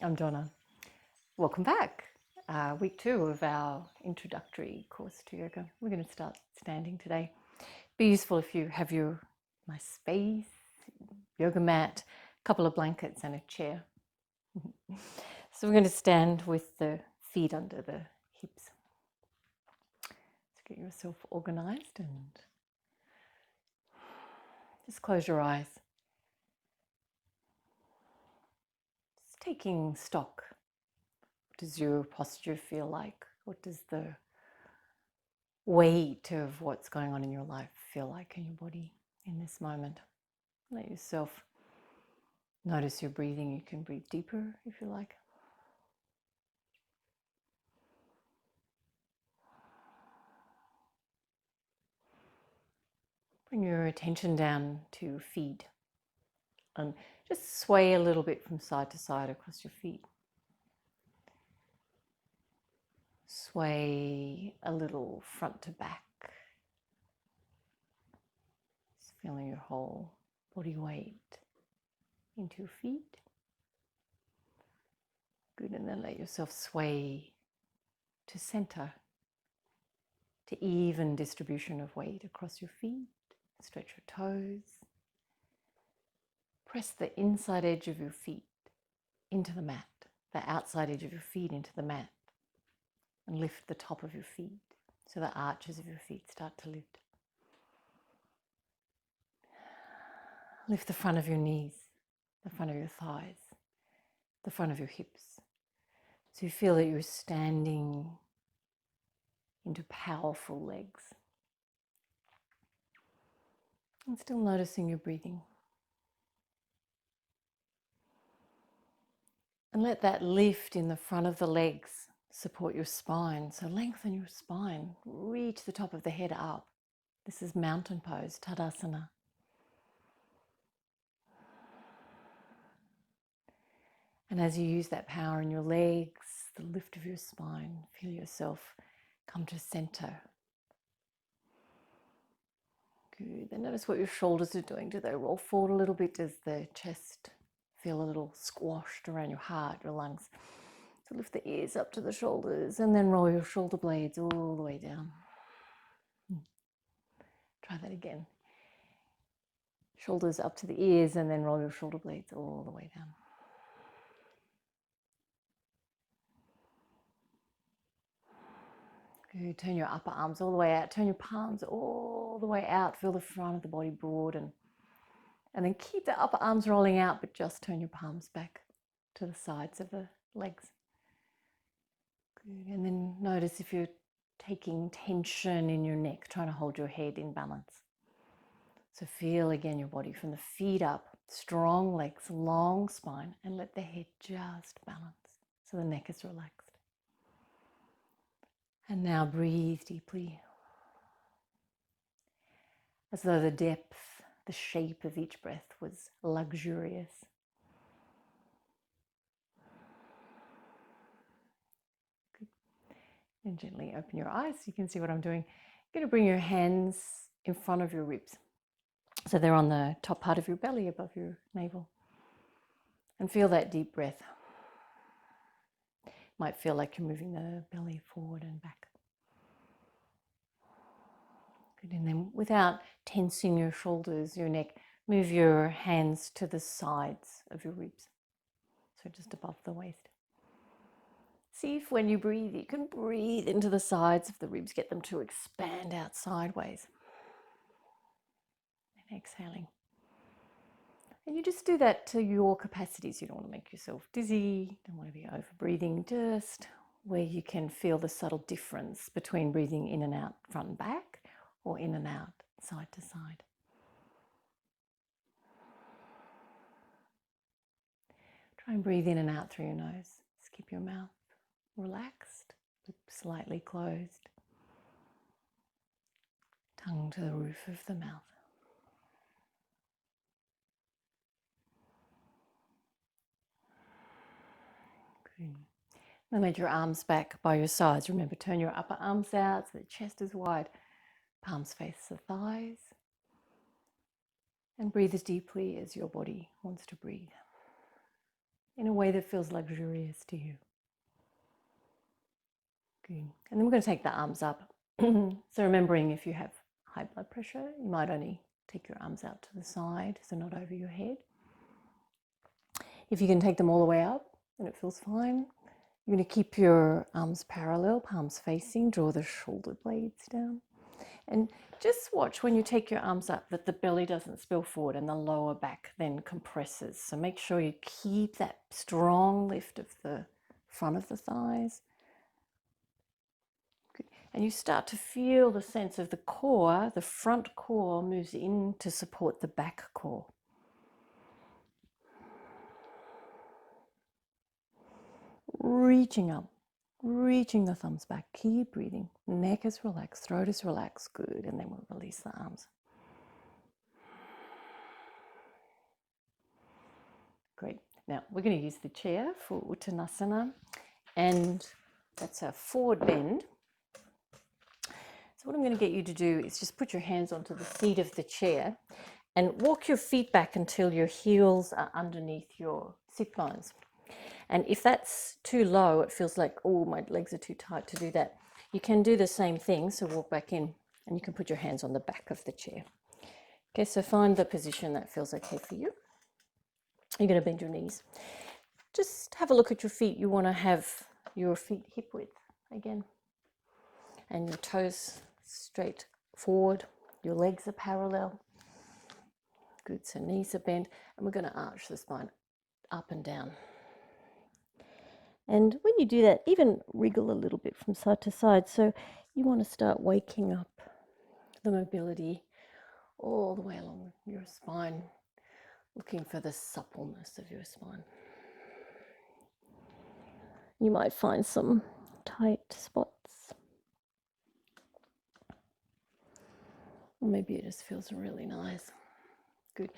I'm Donna. Welcome back. Week 2 of our introductory course to yoga. We're going to start standing today. Be useful if you have your nice space, yoga mat, a couple of blankets and a chair. So we're going to stand with the feet under the hips. So get yourself organized and just close your eyes. Just taking stock. What does your posture feel like? What does the weight of what's going on in your life feel like in your body in this moment? Let yourself notice your breathing. You can breathe deeper if you like. Bring your attention down to your feet and just sway a little bit from side to side across your feet. Sway a little front to back. Just feeling your whole body weight into your feet. Good, and then let yourself sway to center, to even distribution of weight across your feet. Stretch your toes. Press the inside edge of your feet into the mat, the outside edge of your feet into the mat, and lift the top of your feet so the arches of your feet start to lift. Lift the front of your knees, the front of your thighs, the front of your hips. So you feel that you're standing into powerful legs. And still noticing your breathing. And let that lift in the front of the legs support your spine. So lengthen your spine, reach the top of the head up. This is mountain pose, Tadasana. And as you use that power in your legs, the lift of your spine, feel yourself come to center. Good. Then notice what your shoulders are doing. Do they roll forward a little bit? Does the chest feel a little squashed around your heart, your lungs? So lift the ears up to the shoulders and then roll your shoulder blades all the way down. Try that again. Shoulders up to the ears and then roll your shoulder blades all the way down. Good. Turn your upper arms all the way out. Turn your palms all the way out. Feel the front of the body broaden. And then keep the upper arms rolling out, but just turn your palms back to the sides of the legs. Good. And then notice if you're taking tension in your neck, trying to hold your head in balance. So feel again your body from the feet up, strong legs, long spine, and let the head just balance so the neck is relaxed. And now breathe deeply, as though the depth, the shape of each breath was luxurious. Good. And gently open your eyes so you can see what I'm doing. You're going to bring your hands in front of your ribs. So they're on the top part of your belly above your navel. And feel that deep breath. Might feel like you're moving the belly forward and back. Good. And then without tensing your shoulders, your neck, move your hands to the sides of your ribs. So just above the waist. See if when you breathe, you can breathe into the sides of the ribs, get them to expand out sideways. And exhaling. And you just do that to your capacities. You don't want to make yourself dizzy, don't want to be over breathing, just where you can feel the subtle difference between breathing in and out, front and back, or in and out, side to side. Try and breathe in and out through your nose. Just keep your mouth relaxed, lips slightly closed. Tongue to the roof of the mouth. Good. Then let your arms back by your sides. Remember, turn your upper arms out so the chest is wide. Palms face the thighs. And breathe as deeply as your body wants to breathe. in a way that feels luxurious to you. Good. And then we're going to take the arms up. So remembering, if you have high blood pressure, you might only take your arms out to the side, so not over your head. If you can take them all the way up and it feels fine, you're going to keep your arms parallel, palms facing, draw the shoulder blades down. And just watch when you take your arms up that the belly doesn't spill forward and the lower back then compresses. So make sure you keep that strong lift of the front of the thighs. Good. And you start to feel the sense of the core, the front core moves in to support the back core. Reaching up, reaching the thumbs back, keep breathing. Neck is relaxed, throat is relaxed, good. And then we'll release the arms. Great. Now we're going to use the chair for Uttanasana, and that's a forward bend. So what I'm going to get you to do is just put your hands onto the seat of the chair and walk your feet back until your heels are underneath your sit bones. And if that's too low, it feels like, oh, my legs are too tight to do that. You can do the same thing, so walk back in and you can put your hands on the back of the chair. Okay, so find the position that feels okay for you. You're going to bend your knees. Just have a look at your feet. You want to have your feet hip width again. And your toes straight forward. Your legs are parallel. Good, so knees are bent. And we're going to arch the spine up and down. And when you do that, even wriggle a little bit from side to side. So you want to start waking up the mobility all the way along your spine, looking for the suppleness of your spine. You might find some tight spots. Or maybe it just feels really nice. Good.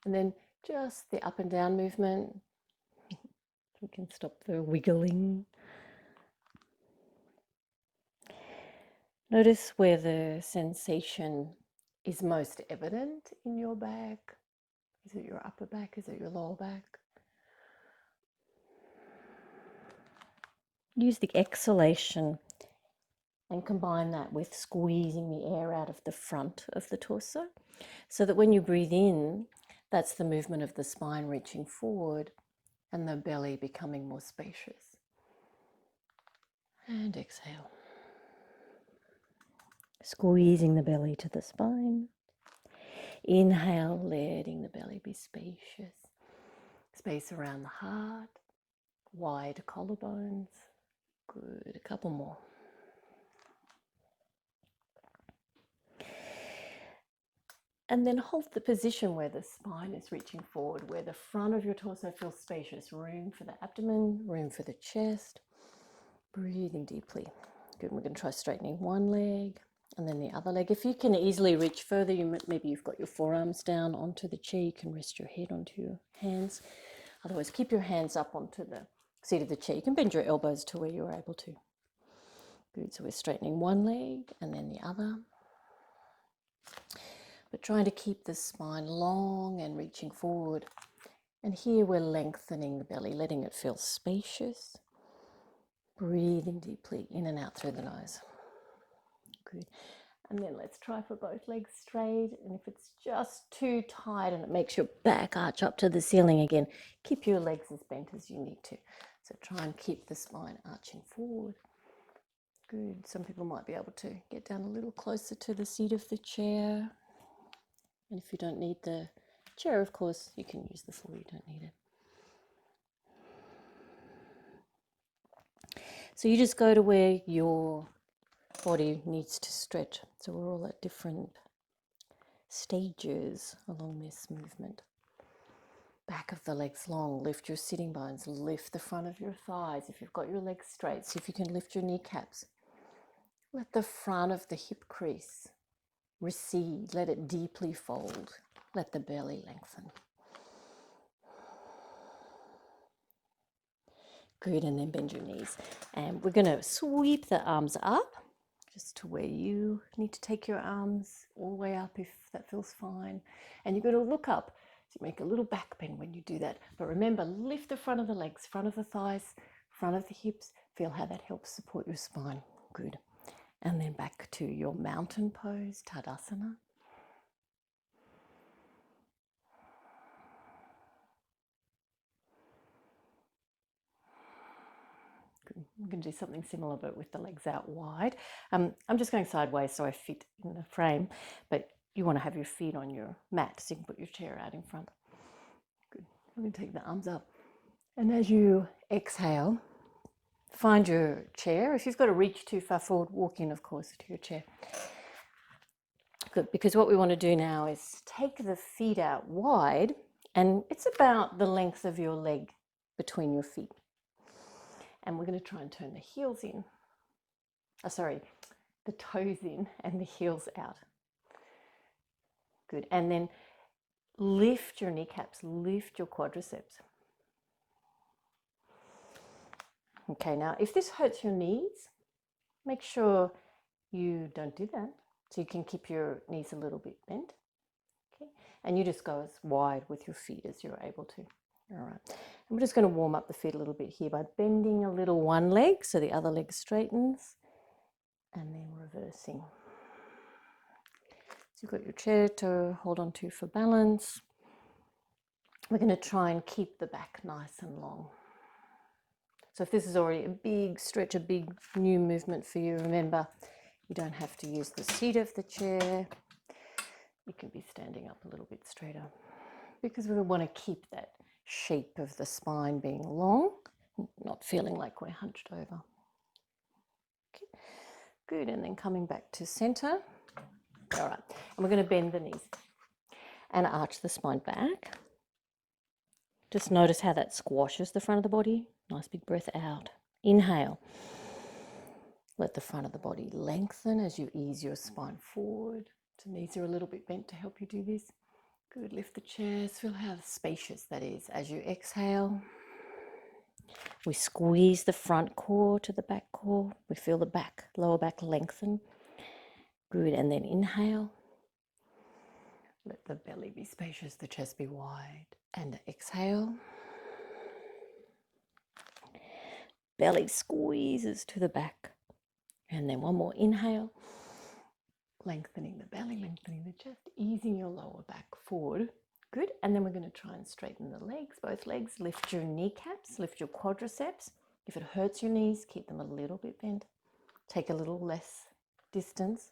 And then just the up and down movement. We can stop the wiggling. Notice where the sensation is most evident in your back. Is it your upper back? Is it your lower back? Use the exhalation and combine that with squeezing the air out of the front of the torso, so that when you breathe in, that's the movement of the spine reaching forward and the belly becoming more spacious. And exhale. Squeezing the belly to the spine. Inhale, letting the belly be spacious. Space around the heart, wide collarbones. Good, a couple more. And then hold the position where the spine is reaching forward, where the front of your torso feels spacious. Room for the abdomen, room for the chest. Breathing deeply. Good, we're going to try straightening one leg and then the other leg. If you can easily reach further, maybe you've got your forearms down onto the chair, you can rest your head onto your hands. Otherwise, keep your hands up onto the seat of the chair. You can bend your elbows to where you're able to. Good, so we're straightening one leg and then the other. But trying to keep the spine long and reaching forward. And here we're lengthening the belly, letting it feel spacious. Breathing deeply in and out through the nose. Good. And then let's try for both legs straight. And if it's just too tight and it makes your back arch up to the ceiling again, keep your legs as bent as you need to. So try and keep the spine arching forward. Good. Some people might be able to get down a little closer to the seat of the chair. And if you don't need the chair, of course, you can use the floor. You don't need it. So you just go to where your body needs to stretch. So we're all at different stages along this movement. Back of the legs long, lift your sitting bones, lift the front of your thighs. If you've got your legs straight, see if you can lift your kneecaps. Let the front of the hip crease recede, let it deeply fold, let the belly lengthen. Good, and then bend your knees. And we're going to sweep the arms up, just to where you need to take your arms all the way up if that feels fine. And you're going to look up So you make a little back bend when you do that. But remember, lift the front of the legs, front of the thighs, front of the hips. Feel how that helps support your spine. Good. And then back to your mountain pose, Tadasana. Good. I'm going to do something similar, but with the legs out wide. I'm just going sideways so I fit in the frame, but you want to have your feet on your mat so you can put your chair out in front. Good. I'm going to take the arms up. And as you exhale, find your chair. If you've got to reach too far forward, walk in, of course, to your chair. Good, because what we want to do now is take the feet out wide, and it's about the length of your leg between your feet. And we're going to try and turn the heels in. The toes in and the heels out. Good, and then lift your kneecaps, lift your quadriceps. Okay, now if this hurts your knees, make sure you don't do that. So you can keep your knees a little bit bent. Okay, and you just go as wide with your feet as you're able to. All right, and we're just going to warm up the feet a little bit here by bending a little one leg so the other leg straightens, and then reversing. So you've got your chair to hold on to for balance. We're going to try and keep the back nice and long. So if this is already a big stretch, a big new movement for you, remember, you don't have to use the seat of the chair. You can be standing up a little bit straighter because we want to keep that shape of the spine being long, not feeling like we're hunched over. Okay. Good, and then coming back to center. All right, and we're going to bend the knees and arch the spine back. Just notice how that squashes the front of the body. Nice big breath out. Inhale. Let the front of the body lengthen as you ease your spine forward. The knees are a little bit bent to help you do this. Good, lift the chest. Feel how spacious that is. As you exhale, we squeeze the front core to the back core. We feel the back, lower back lengthen. Good, and then inhale. Let the belly be spacious, the chest be wide. And exhale. Belly squeezes to the back. And then one more inhale. Lengthening the belly, lengthening the chest, easing your lower back forward. Good. And then we're going to try and straighten the legs, both legs. Lift your kneecaps, lift your quadriceps. If it hurts your knees, keep them a little bit bent. Take a little less distance.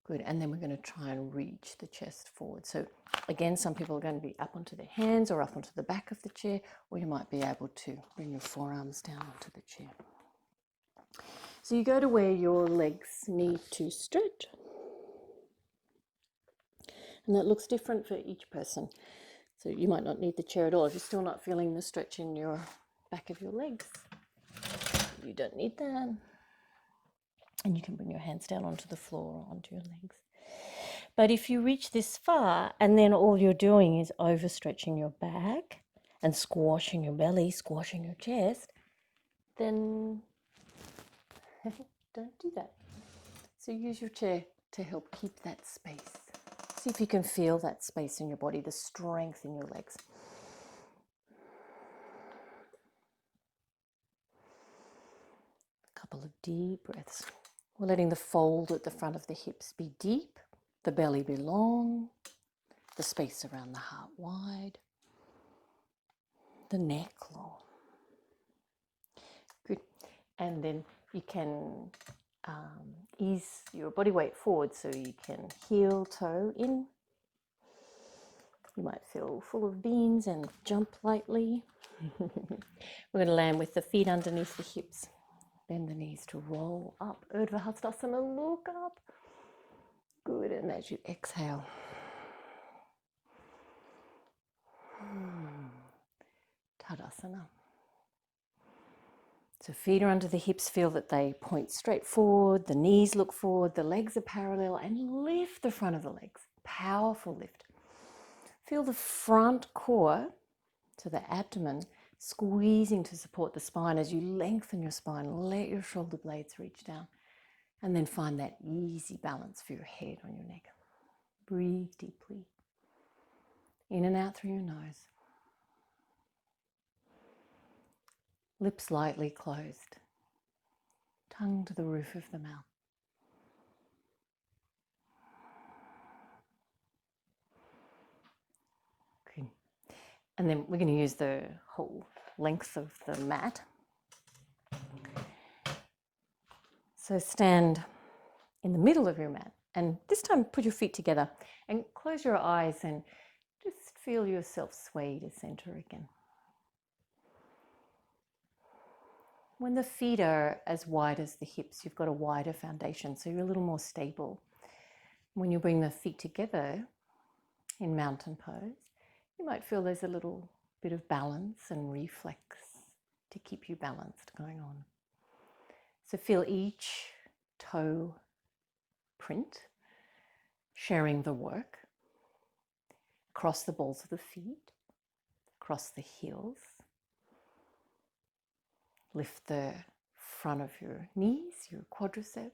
Good. And then we're going to try and reach the chest forward. So again, some people are going to be up onto their hands or up onto the back of the chair, or you might be able to bring your forearms down onto the chair. So you go to where your legs need to stretch. And that looks different for each person. So you might not need the chair at all. If you're still not feeling the stretch in your back of your legs, you don't need that. And you can bring your hands down onto the floor or onto your legs. But if you reach this far and then all you're doing is overstretching your back and squashing your belly, squashing your chest, then don't do that. So use your chair to help keep that space. See if you can feel that space in your body, the strength in your legs. A couple of deep breaths. We're letting the fold at the front of the hips be deep, the belly be long, the space around the heart wide, the neck long. Good. And then you can ease your body weight forward so you can heel toe in. You might feel full of beans and jump lightly. We're going to land with the feet underneath the hips. Bend the knees to roll up. Urdhva Hastasana, look up. Good, and as you exhale. Tadasana. So feet are under the hips, feel that they point straight forward, the knees look forward, the legs are parallel, and lift the front of the legs. Powerful lift. Feel the front core, so the abdomen, squeezing to support the spine as you lengthen your spine. Let your shoulder blades reach down. And then find that easy balance for your head on your neck. Breathe deeply. In and out through your nose. Lips lightly closed. Tongue to the roof of the mouth. Good. And then we're going to use the whole length of the mat. So stand in the middle of your mat, and this time put your feet together and close your eyes and just feel yourself sway to center again. When the feet are as wide as the hips, you've got a wider foundation, so you're a little more stable. When you bring the feet together in mountain pose, you might feel there's a little bit of balance and reflex to keep you balanced going on. So feel each toe print sharing the work across the balls of the feet, across the heels. Lift the front of your knees, your quadriceps,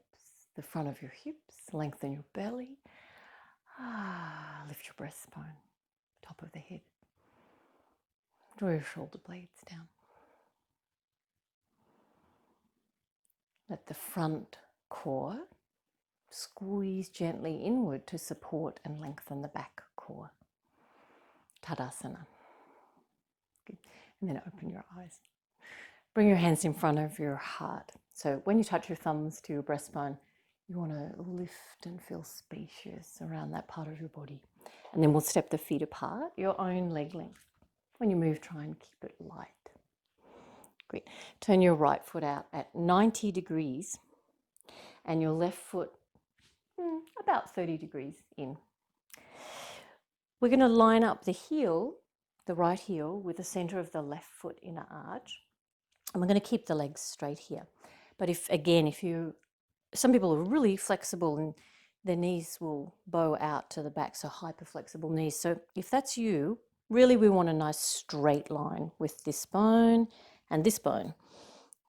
the front of your hips, lengthen your belly. Lift your breastbone, top of the head. Draw your shoulder blades down. Let the front core squeeze gently inward to support and lengthen the back core. Tadasana. Good. And then open your eyes. Bring your hands in front of your heart. So when you touch your thumbs to your breastbone, you want to lift and feel spacious around that part of your body. And then we'll step the feet apart, your own leg length. When you move, try and keep it light. Great. Turn your right foot out at 90 degrees and your left foot about 30 degrees in. We're going to line up the heel, the right heel, with the center of the left foot inner arch. And we're going to keep the legs straight here. But some people are really flexible and their knees will bow out to the back, so hyper flexible knees. So if that's you, really we want a nice straight line with this bone and this bone.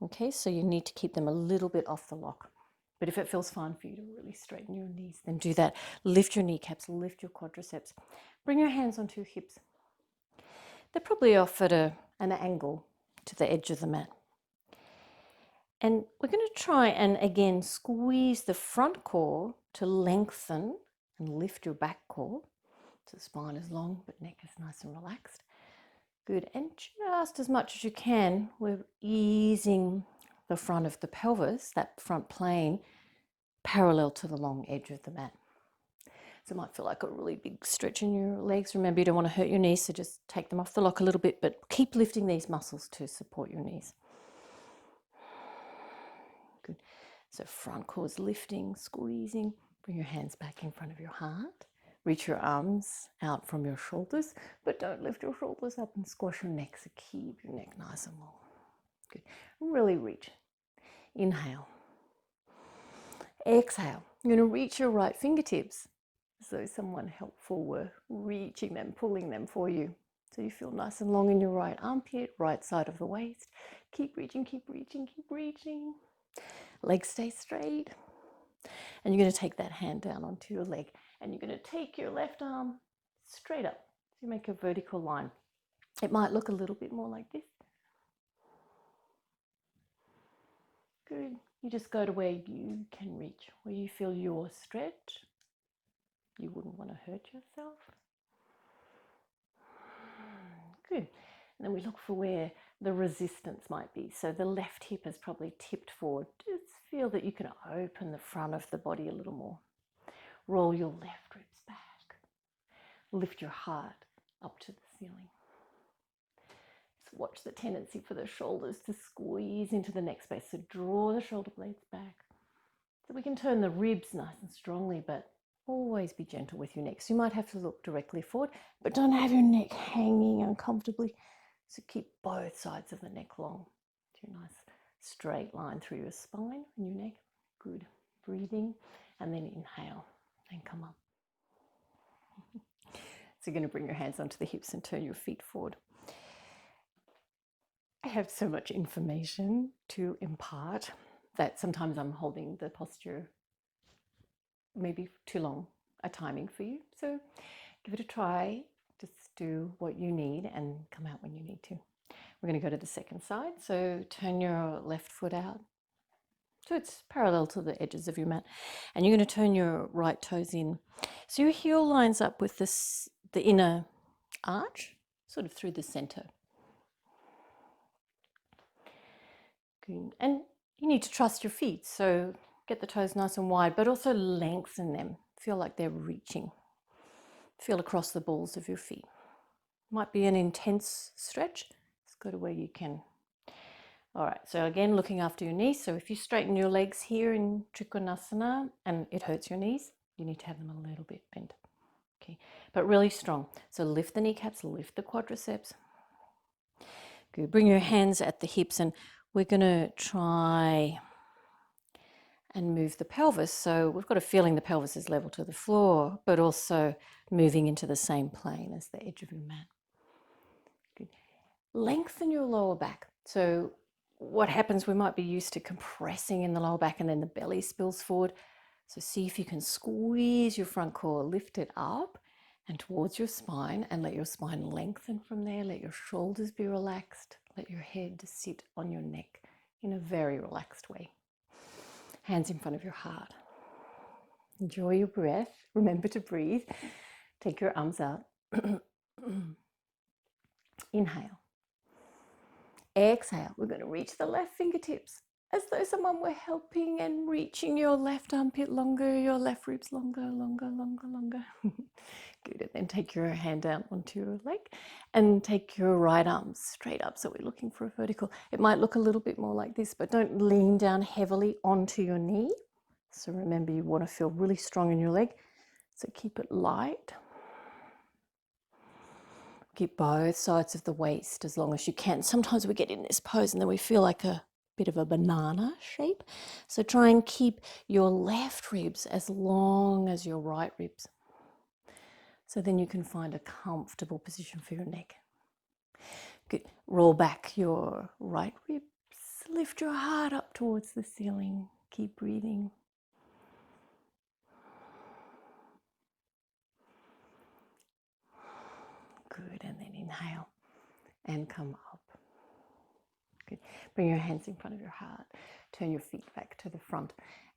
Okay, so you need to keep them a little bit off the lock. But if it feels fine for you to really straighten your knees, then do that. Lift your kneecaps, lift your quadriceps. Bring your hands onto your hips. They're probably off at an angle to the edge of the mat. And we're going to try and again squeeze the front core to lengthen and lift your back core. So the spine is long, but neck is nice and relaxed. Good, and just as much as you can, we're easing the front of the pelvis, that front plane, parallel to the long edge of the mat. So it might feel like a really big stretch in your legs. Remember, you don't want to hurt your knees, so just take them off the lock a little bit, but keep lifting these muscles to support your knees. Good. So front core is lifting, squeezing. Bring your hands back in front of your heart. Reach your arms out from your shoulders, but don't lift your shoulders up and squash your neck, so keep your neck nice and long. Good. Really reach. Inhale. Exhale. You're going to reach your right fingertips as though someone helpful were reaching them, pulling them for you. So you feel nice and long in your right armpit, right side of the waist. Keep reaching, keep reaching, keep reaching. Legs stay straight. And you're going to take that hand down onto your leg. And you're going to take your left arm straight up. So you make a vertical line. It might look a little bit more like this. Good. You just go to where you can reach, where you feel your stretch. You wouldn't want to hurt yourself. Good. And then we look for where the resistance might be. So the left hip is probably tipped forward. Just feel that you can open the front of the body a little more. Roll your left ribs back. Lift your heart up to the ceiling. Just watch the tendency for the shoulders to squeeze into the neck space. So draw the shoulder blades back. So we can turn the ribs nice and strongly, but always be gentle with your neck. So you might have to look directly forward, but don't have your neck hanging uncomfortably. So keep both sides of the neck long. Do a nice straight line through your spine and your neck. Good. Breathing, and then inhale and come up. So you're going to bring your hands onto the hips and turn your feet forward. I have so much information to impart that sometimes I'm holding the posture maybe too long a timing for you. So give it a try Just do what you need and come out when you need to. We're going to go to the second side. So turn your left foot out. So it's parallel to the edges of your mat. And you're going to turn your right toes in. So your heel lines up with the inner arch, sort of through the center. Good. And you need to trust your feet. So get the toes nice and wide, but also lengthen them. Feel like they're reaching. Feel across the balls of your feet. Might be an intense stretch. Just go to where you can. All right, so again, looking after your knees. So if you straighten your legs here in Trikonasana and it hurts your knees, you need to have them a little bit bent. Okay, but really strong. So lift the kneecaps, lift the quadriceps. Good. Bring your hands at the hips, and we're going to try and move the pelvis. So we've got a feeling the pelvis is level to the floor, but also moving into the same plane as the edge of your mat. Good. Lengthen your lower back. So what happens, we might be used to compressing in the lower back and then the belly spills forward. So see if you can squeeze your front core, lift it up and towards your spine, and let your spine lengthen from there. Let your shoulders be relaxed. Let your head sit on your neck in a very relaxed way. Hands in front of your heart. Enjoy your breath. Remember to breathe. Take your arms out. Inhale. Exhale. We're going to reach the left fingertips as though someone were helping and reaching your left armpit longer, your left ribs longer, longer, longer, longer. Good. And then take your hand down onto your leg and take your right arm straight up. So we're looking for a vertical. It might look a little bit more like this, but don't lean down heavily onto your knee. So remember, you want to feel really strong in your leg. So keep it light. Keep both sides of the waist as long as you can. Sometimes we get in this pose and then we feel like a bit of a banana shape. So try and keep your left ribs as long as your right ribs. So then you can find a comfortable position for your neck. Good. Roll back your right ribs. Lift your heart up towards the ceiling. Keep breathing. Good, and then inhale and come up. Good. Bring your hands in front of your heart. Turn your feet back to the front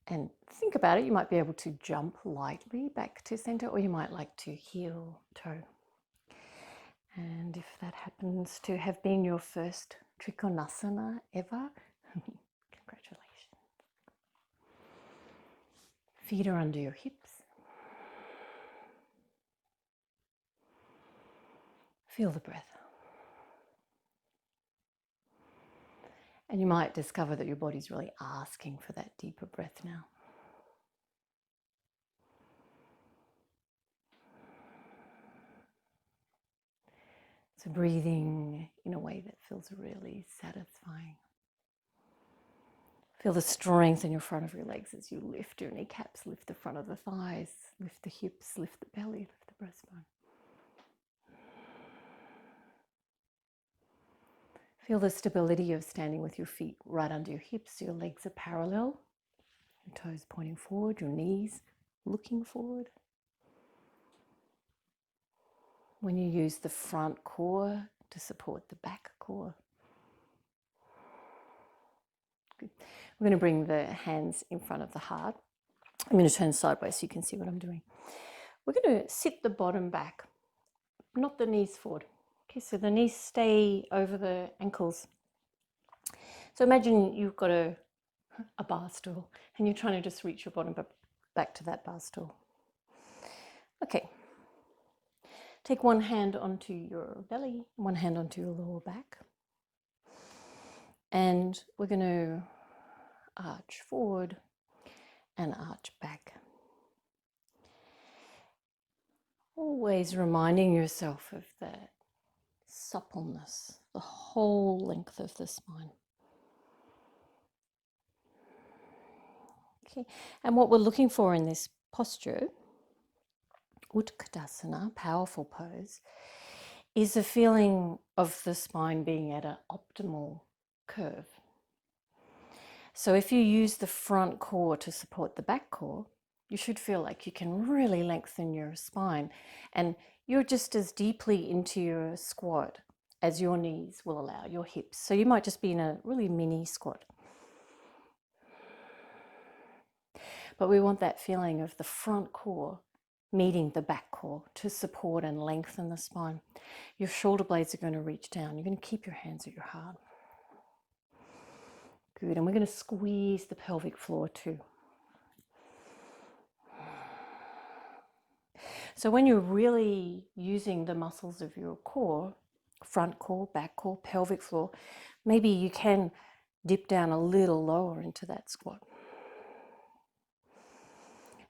and think about it. You might be able to jump lightly back to center, or you might like to heel toe. And if that happens to have been your first Trikonasana ever, congratulations. Feet are under your hips. Feel the breath. And you might discover that your body's really asking for that deeper breath now. So breathing in a way that feels really satisfying. Feel the strength in your front of your legs as you lift your kneecaps, lift the front of the thighs, lift the hips, lift the belly, lift the breastbone. Feel the stability of standing with your feet right under your hips. Your legs are parallel, your toes pointing forward, your knees looking forward. When you use the front core to support the back core. Good. We're going to bring the hands in front of the heart. I'm going to turn sideways so you can see what I'm doing. We're going to sit the bottom back, not the knees forward. Okay, so the knees stay over the ankles. So imagine you've got a bar stool and you're trying to just reach your bottom back to that bar stool. Okay. Take one hand onto your belly, one hand onto your lower back. And we're going to arch forward and arch back. Always reminding yourself of that suppleness, the whole length of the spine. Okay, and what we're looking for in this posture, Utkatasana, powerful pose, is a feeling of the spine being at an optimal curve. So if you use the front core to support the back core, you should feel like you can really lengthen your spine, and you're just as deeply into your squat as your knees will allow, your hips. So you might just be in a really mini squat. But we want that feeling of the front core meeting the back core to support and lengthen the spine. Your shoulder blades are going to reach down. You're going to keep your hands at your heart. Good. And we're going to squeeze the pelvic floor too. So when you're really using the muscles of your core, front core, back core, pelvic floor, maybe you can dip down a little lower into that squat.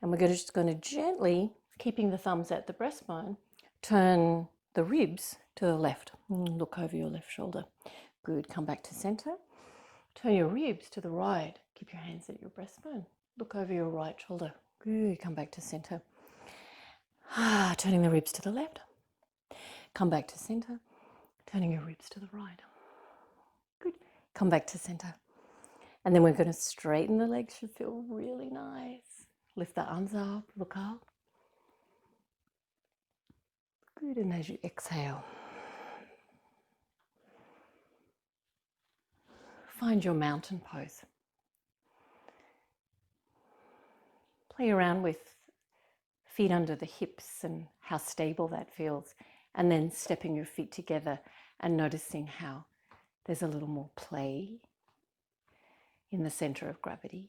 And we're just going to gently, keeping the thumbs at the breastbone, turn the ribs to the left. Look over your left shoulder. Good. Come back to center. Turn your ribs to the right. Keep your hands at your breastbone. Look over your right shoulder. Good. Come back to center. Turning the ribs to the left. Come back to center. Turning your ribs to the right. Good. Come back to center. And then we're going to straighten the legs. Should feel really nice. Lift the arms up. Look up. Good. And as you exhale, find your mountain pose. Play around with feet under the hips and how stable that feels, and then stepping your feet together and noticing how there's a little more play in the center of gravity.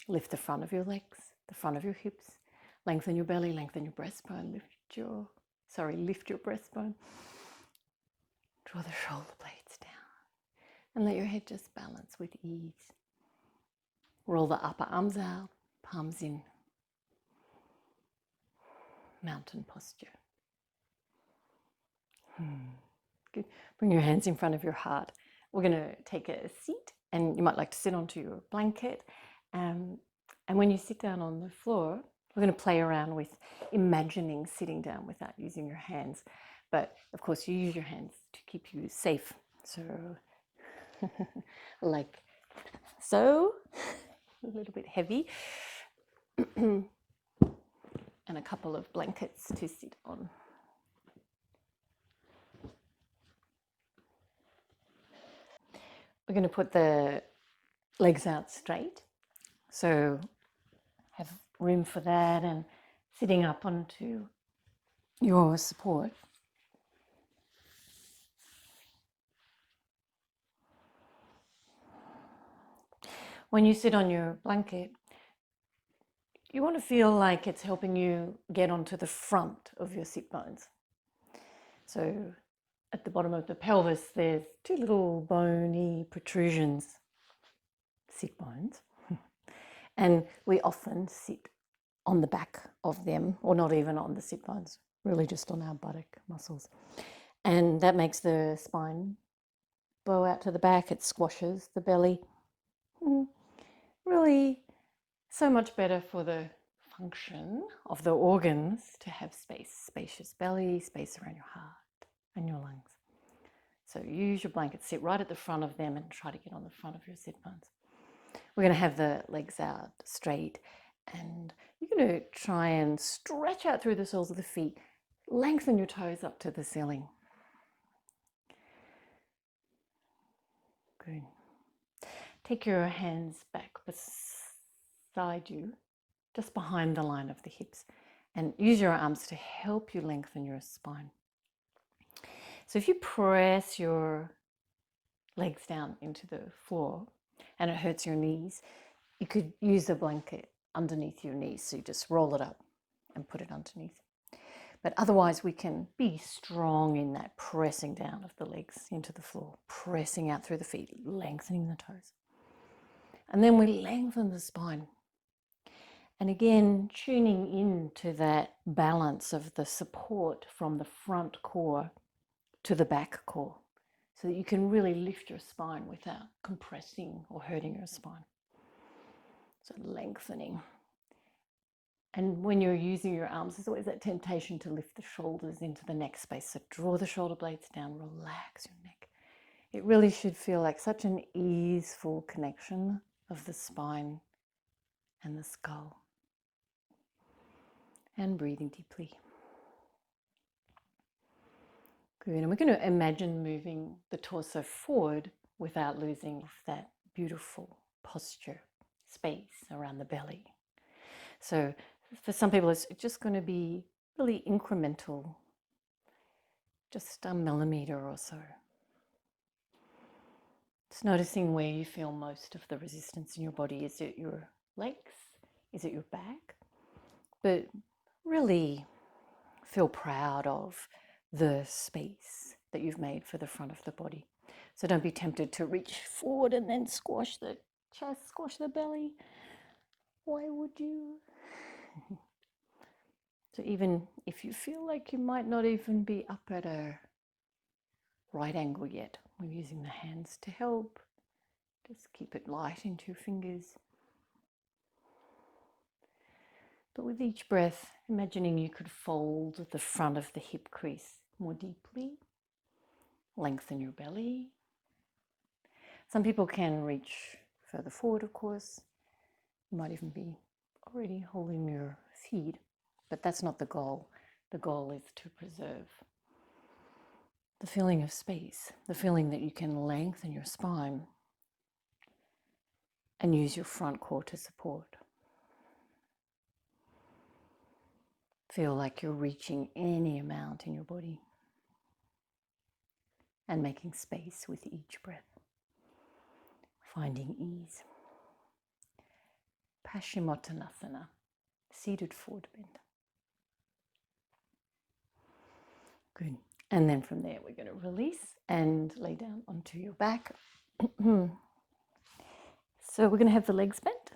Lift the front of your legs, the front of your hips, lengthen your belly, lengthen your breastbone, lift your breastbone. Draw the shoulder blades down and let your head just balance with ease. Roll the upper arms out, palms in. Mountain posture. Good. Bring your hands in front of your heart. We're going to take a seat, and you might like to sit onto your blanket. And when you sit down on the floor, we're going to play around with imagining sitting down without using your hands. But of course, you use your hands to keep you safe. So, like so, a little bit heavy. And a couple of blankets to sit on. We're going to put the legs out straight. So have room for that, and sitting up onto your support. When you sit on your blanket, you want to feel like it's helping you get onto the front of your sit bones. So at the bottom of the pelvis, there's two little bony protrusions, sit bones. And we often sit on the back of them, or not even on the sit bones, really just on our buttock muscles. And that makes the spine bow out to the back. It squashes the belly. Really so much better for the function of the organs to have space, spacious belly, space around your heart and your lungs. So use your blanket, sit right at the front of them and try to get on the front of your sit bones. We're going to have the legs out straight, and you're going to try and stretch out through the soles of the feet. Lengthen your toes up to the ceiling. Good. Take your hands back beside you, just behind the line of the hips, and use your arms to help you lengthen your spine. So if you press your legs down into the floor and it hurts your knees, you could use a blanket underneath your knees. So you just roll it up and put it underneath. But otherwise, we can be strong in that pressing down of the legs into the floor, pressing out through the feet, lengthening the toes. And then we lengthen the spine. And again, tuning into that balance of the support from the front core to the back core, so that you can really lift your spine without compressing or hurting your spine. So lengthening. And when you're using your arms, there's always that temptation to lift the shoulders into the neck space. So draw the shoulder blades down, relax your neck. It really should feel like such an easeful connection of the spine and the skull. And breathing deeply. Good. And we're going to imagine moving the torso forward without losing that beautiful posture, space around the belly. So for some people, it's just going to be really incremental, just a millimeter or so. It's noticing where you feel most of the resistance in your body. Is it your legs? Is it your back? But really feel proud of the space that you've made for the front of the body. So don't be tempted to reach forward and then squash the chest, squash the belly. Why would you? So even if you feel like you might not even be up at a right angle yet, we're using the hands to help. Just keep it light into your fingers. But with each breath, imagining you could fold the front of the hip crease more deeply, lengthen your belly. Some people can reach further forward, of course. You might even be already holding your feet, but that's not the goal. The goal is to preserve the feeling of space, the feeling that you can lengthen your spine and use your front core to support. Feel like you're reaching any amount in your body and making space with each breath, finding ease. Paschimottanasana, seated forward bend. Good. And then from there, we're going to release and lay down onto your back. So we're going to have the legs bent.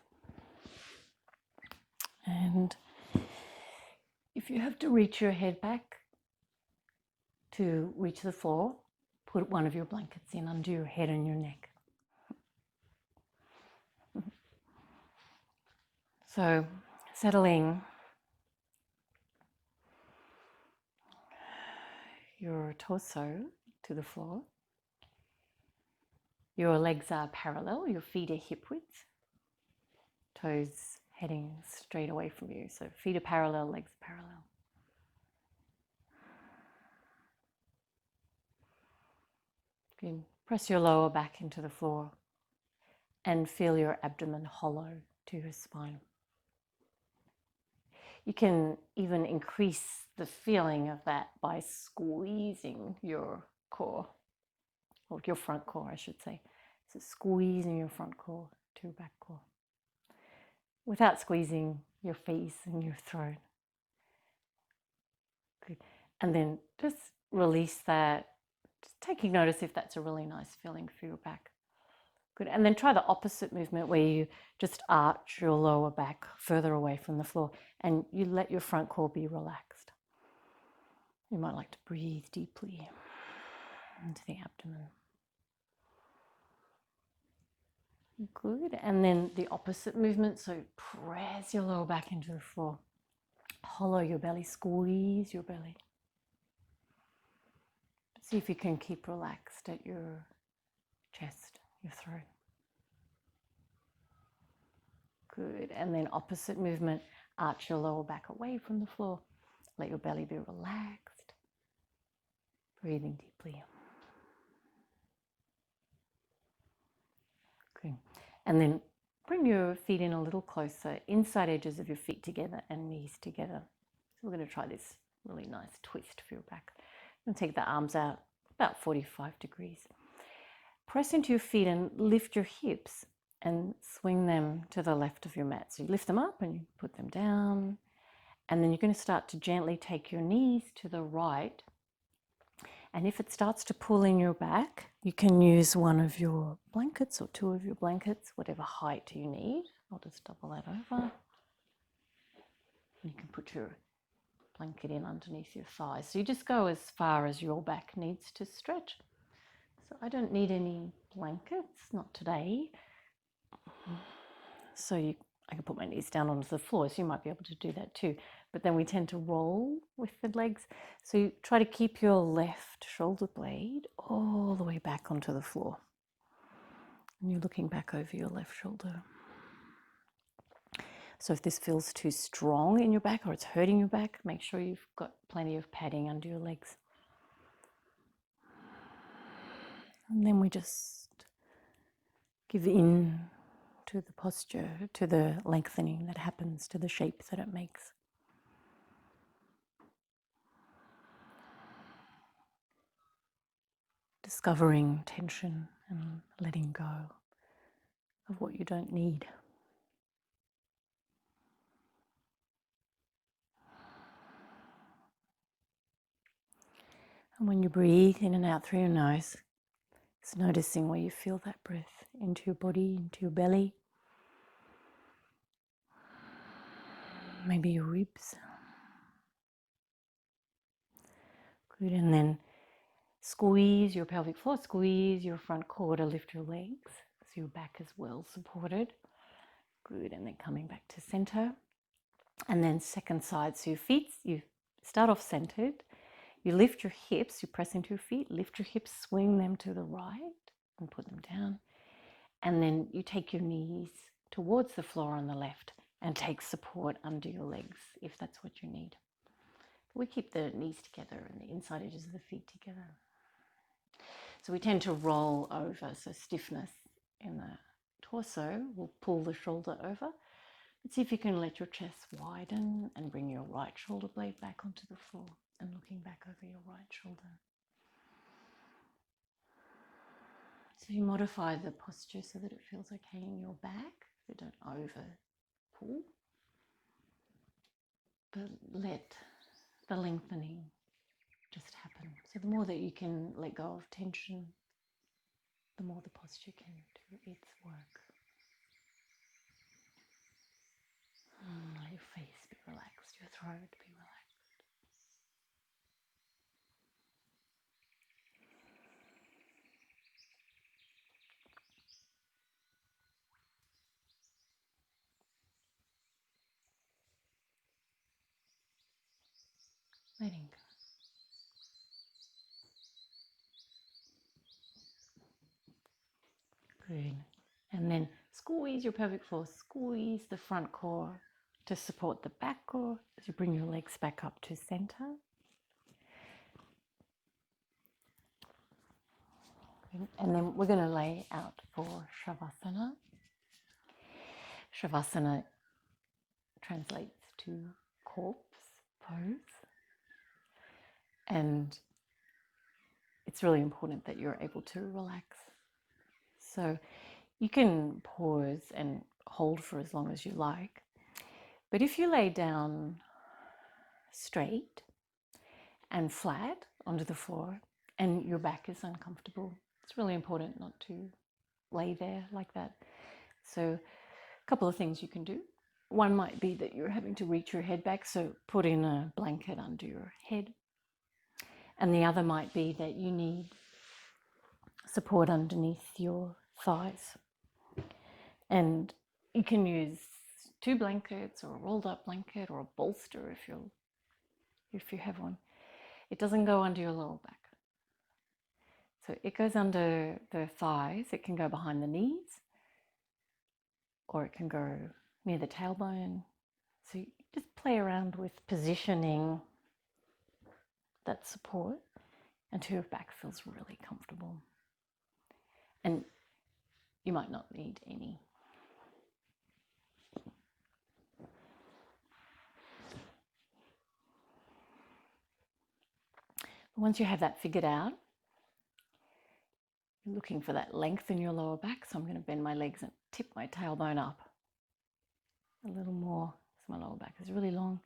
And if you have to reach your head back to reach the floor, put one of your blankets in under your head and your neck. So settling your torso to the floor. Your legs are parallel, your feet are hip width, toes heading straight away from you. So feet are parallel, legs are parallel. Good. Press your lower back into the floor and feel your abdomen hollow to your spine. You can even increase the feeling of that by squeezing your core, or your front core, I should say. So squeezing your front core to your back core without squeezing your face and your throat. Good. And then just release that, just taking notice if that's a really nice feeling for your back. Good. And then try the opposite movement where you just arch your lower back further away from the floor and you let your front core be relaxed. You might like to breathe deeply into the abdomen. Good. And then the opposite movement. So press your lower back into the floor. Hollow your belly, squeeze your belly. See if you can keep relaxed at your chest, your throat. Good. And then opposite movement, arch your lower back away from the floor. Let your belly be relaxed. Breathing deeply. Good. And then bring your feet in a little closer, inside edges of your feet together and knees together. So we're going to try this really nice twist for your back. And take the arms out about 45 degrees. Press into your feet and lift your hips and swing them to the left of your mat. So you lift them up and you put them down. And then you're going to start to gently take your knees to the right. And if it starts to pull in your back, you can use one of your blankets or two of your blankets, whatever height you need. I'll just double that over. You can put your blanket in underneath your thighs. So you just go as far as your back needs to stretch. So I don't need any blankets, not today. So I can put my knees down onto the floor, so you might be able to do that too. but then we tend to roll with the legs. So you try to keep your left shoulder blade all the way back onto the floor. And you're looking back over your left shoulder. So if this feels too strong in your back or it's hurting your back, make sure you've got plenty of padding under your legs. And then we just give in to the posture, to the lengthening that happens, to the shape that it makes. Discovering tension and letting go of what you don't need. And when you breathe in and out through your nose, it's noticing where you feel that breath into your body, into your belly, maybe your ribs. Good, and then squeeze your pelvic floor, squeeze your front core to lift your legs so your back is well supported. Good, and then coming back to center. And then second side, so your feet, you start off centered. You lift your hips, you press into your feet, lift your hips, swing them to the right and put them down. And then you take your knees towards the floor on the left and take support under your legs if that's what you need. We keep the knees together and the inside edges of the feet together. So we tend to roll over, so stiffness in the torso will pull the shoulder over. But see if you can let your chest widen and bring your right shoulder blade back onto the floor and looking back over your right shoulder. So you modify the posture so that it feels okay in your back. So don't over pull, but let the lengthening just happen. So the more that you can let go of tension, the more the posture can do its work. Let your face be relaxed, your throat be relaxed. Letting go. Good. And then squeeze your pelvic floor, squeeze the front core to support the back core as you bring your legs back up to center. And then we're going to lay out for Shavasana. Shavasana translates to corpse pose. And it's really important that you're able to relax. So you can pause and hold for as long as you like. But if you lay down straight and flat onto the floor and your back is uncomfortable, it's really important not to lay there like that. So a couple of things you can do. One might be that you're having to reach your head back, so put in a blanket under your head. And the other might be that you need support underneath your thighs. And you can use 2 blankets or a rolled up blanket or a bolster if you have one. It doesn't go under your lower back. So it goes under the thighs. It can go behind the knees, or it can go near the tailbone. So you just play around with positioning that support until your back feels really comfortable. And you might not need any. Once you have that figured out, you're looking for that length in your lower back. So I'm going to bend my legs and tip my tailbone up a little more. So my lower back is really long.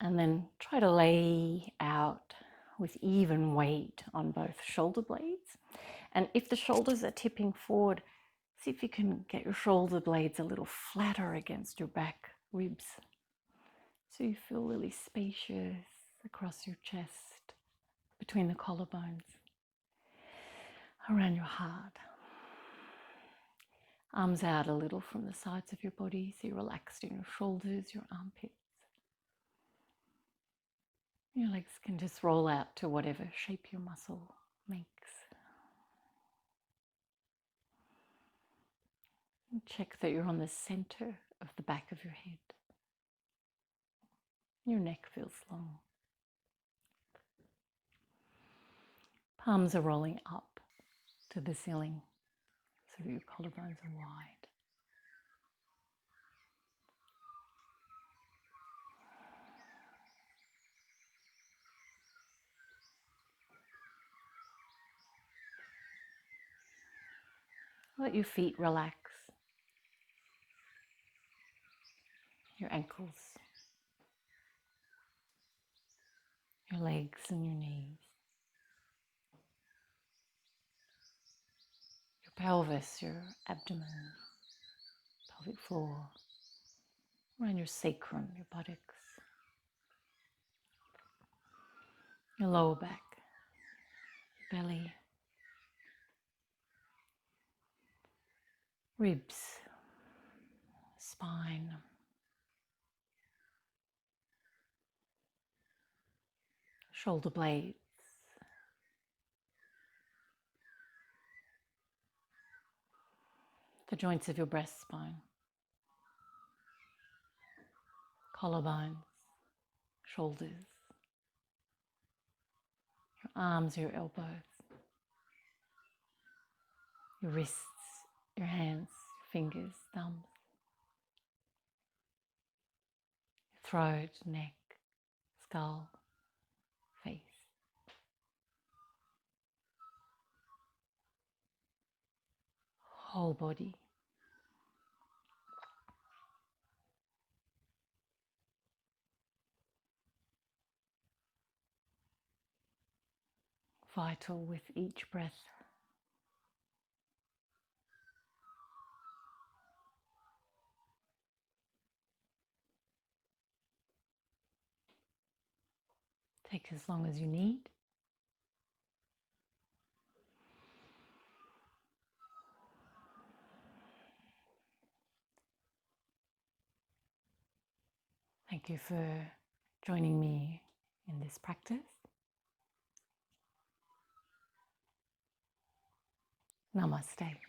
And then try to lay out with even weight on both shoulder blades. And if the shoulders are tipping forward, see if you can get your shoulder blades a little flatter against your back ribs. So you feel really spacious across your chest, between the collarbones, around your heart. Arms out a little from the sides of your body, so you're relaxed in your shoulders, your armpits. Your legs can just roll out to whatever shape your muscle makes. And check that you're on the center of the back of your head. Your neck feels long. Palms are rolling up to the ceiling so that your collarbones are wide. Let your feet relax, your ankles, your legs and your knees, your pelvis, your abdomen, pelvic floor, around your sacrum, your buttocks, your lower back, belly, ribs, spine, shoulder blades, the joints of your breastbone, collarbones, shoulders, your arms, your elbows, your wrists, your hands, your fingers, thumbs, your throat, neck, skull, face. Whole body. Vital with each breath. Take as long as you need. Thank you for joining me in this practice. Namaste.